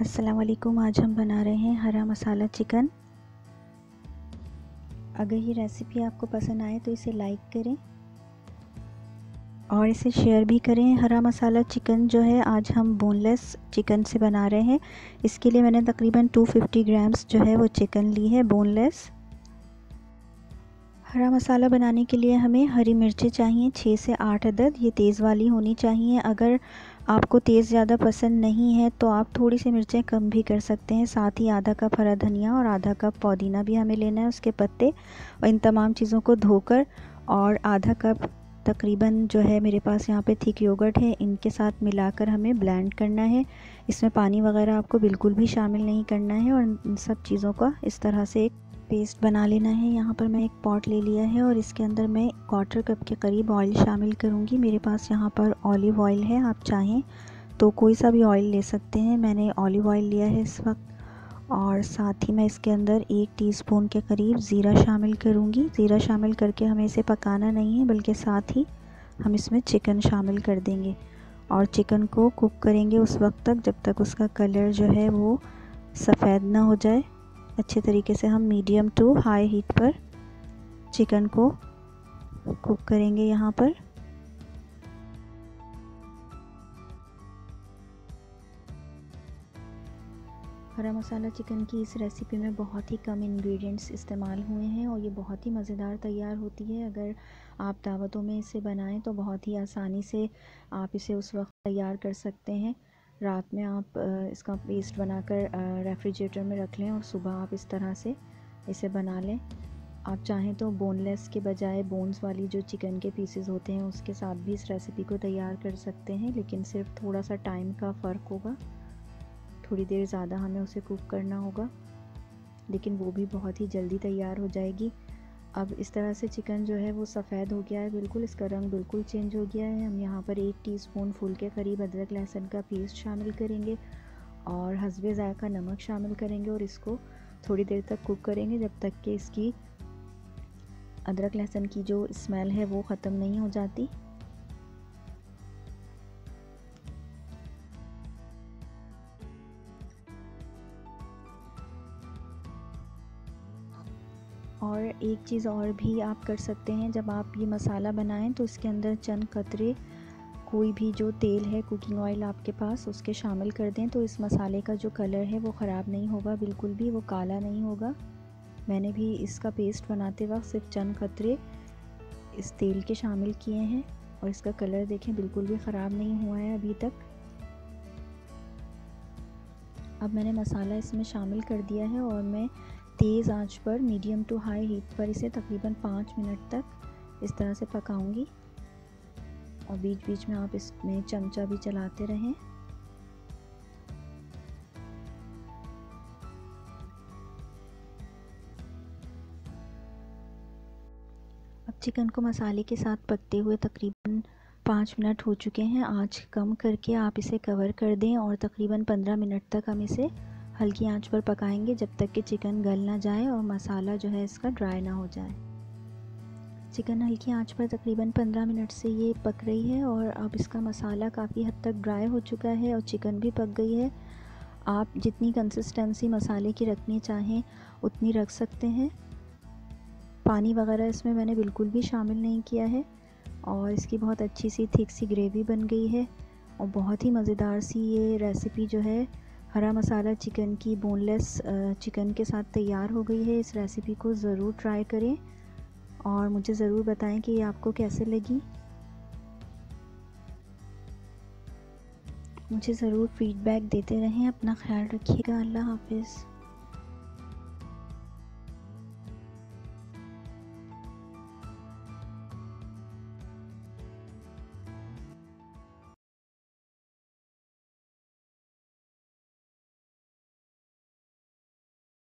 अस्सलाम वालेकुम। आज हम बना रहे हैं हरा मसाला चिकन। अगर ये रेसिपी आपको पसंद आए तो इसे लाइक करें और इसे शेयर भी करें। हरा मसाला चिकन जो है आज हम बोनलेस चिकन से बना रहे हैं। इसके लिए मैंने तकरीबन 250 ग्राम्स जो है वो चिकन ली है बोनलेस। हरा मसाला बनाने के लिए हमें हरी मिर्चें चाहिए 6 से 8 अदद। ये तेज़ वाली होनी चाहिए। अगर आपको तेज़ ज़्यादा पसंद नहीं है तो आप थोड़ी सी मिर्चें कम भी कर सकते हैं। साथ ही आधा कप हरा धनिया और आधा कप पुदीना भी हमें लेना है, उसके पत्ते। और इन तमाम चीज़ों को धोकर और आधा कप तकरीबन जो है मेरे पास यहाँ पे थिक योगर्ट है, इनके साथ मिलाकर हमें ब्लेंड करना है। इसमें पानी वगैरह आपको बिल्कुल भी शामिल नहीं करना है और इन सब चीज़ों का इस तरह से एक पेस्ट बना लेना है। यहाँ पर मैं एक पॉट ले लिया है और इसके अंदर मैं 1/4 कप के करीब ऑयल शामिल करूँगी। मेरे पास यहाँ पर ऑलिव ऑयल है, आप चाहें तो कोई सा भी ऑयल ले सकते हैं। मैंने ऑलिव ऑयल लिया है इस वक्त। और साथ ही मैं इसके अंदर 1 टीस्पून के करीब ज़ीरा शामिल करूँगी। ज़ीरा शामिल करके हमें इसे पकाना नहीं है, बल्कि साथ ही हम इसमें चिकन शामिल कर देंगे और चिकन को कुक करेंगे उस वक्त तक जब तक उसका कलर जो है वो सफ़ेद ना हो जाए। अच्छे तरीके से हम मीडियम टू हाई हीट पर चिकन को कुक करेंगे। यहाँ पर हरा मसाला चिकन की इस रेसिपी में बहुत ही कम इंग्रेडिएंट्स इस्तेमाल हुए हैं और ये बहुत ही मज़ेदार तैयार होती है। अगर आप दावतों में इसे बनाएं तो बहुत ही आसानी से आप इसे उस वक्त तैयार कर सकते हैं। रात में आप इसका पेस्ट बनाकर रेफ्रिजरेटर में रख लें और सुबह आप इस तरह से इसे बना लें। आप चाहें तो बोनलेस के बजाय बोन्स वाली जो चिकन के पीसेस होते हैं उसके साथ भी इस रेसिपी को तैयार कर सकते हैं, लेकिन सिर्फ थोड़ा सा टाइम का फ़र्क होगा। थोड़ी देर ज़्यादा हमें उसे कुक करना होगा, लेकिन वो भी बहुत ही जल्दी तैयार हो जाएगी। अब इस तरह से चिकन जो है वो सफ़ेद हो गया है, बिल्कुल इसका रंग बिल्कुल चेंज हो गया है। हम यहाँ पर 1 टीस्पून फुल के करीब अदरक लहसुन का पेस्ट शामिल करेंगे और हस्बे ज़ायक़ा नमक शामिल करेंगे और इसको थोड़ी देर तक कुक करेंगे जब तक कि इसकी अदरक लहसुन की जो स्मेल है वो ख़त्म नहीं हो जाती। और एक चीज़ और भी आप कर सकते हैं, जब आप ये मसाला बनाएं तो इसके अंदर चंद कतरे कोई भी जो तेल है, कुकिंग ऑयल आपके पास, उसके शामिल कर दें तो इस मसाले का जो कलर है वो ख़राब नहीं होगा, बिल्कुल भी वो काला नहीं होगा। मैंने भी इसका पेस्ट बनाते वक्त सिर्फ चंद कतरे इस तेल के शामिल किए हैं और इसका कलर देखें बिल्कुल भी ख़राब नहीं हुआ है अभी तक। अब मैंने मसाला इसमें शामिल कर दिया है और मैं तेज़ आंच पर मीडियम टू हाई हीट पर इसे तकरीबन 5 मिनट तक इस तरह से पकाऊंगी और बीच बीच में आप इसमें चमचा भी चलाते रहें। अब चिकन को मसाले के साथ पकते हुए तकरीबन 5 मिनट हो चुके हैं। आंच कम करके आप इसे कवर कर दें और तकरीबन 15 मिनट तक हम इसे हल्की आंच पर पकाएंगे जब तक कि चिकन गल ना जाए और मसाला जो है इसका ड्राई ना हो जाए। चिकन हल्की आंच पर तकरीबन 15 मिनट से ये पक रही है और अब इसका मसाला काफ़ी हद तक ड्राई हो चुका है और चिकन भी पक गई है। आप जितनी कंसिस्टेंसी मसाले की रखनी चाहें उतनी रख सकते हैं। पानी वगैरह इसमें मैंने बिल्कुल भी शामिल नहीं किया है और इसकी बहुत अच्छी सी थिक सी ग्रेवी बन गई है और बहुत ही मज़ेदार सी ये रेसिपी जो है हरा मसाला चिकन की बोनलेस चिकन के साथ तैयार हो गई है। इस रेसिपी को ज़रूर ट्राई करें और मुझे ज़रूर बताएं कि ये आपको कैसे लगी। मुझे ज़रूर फीडबैक देते रहें। अपना ख्याल रखिएगा। अल्लाह हाफ़िज़।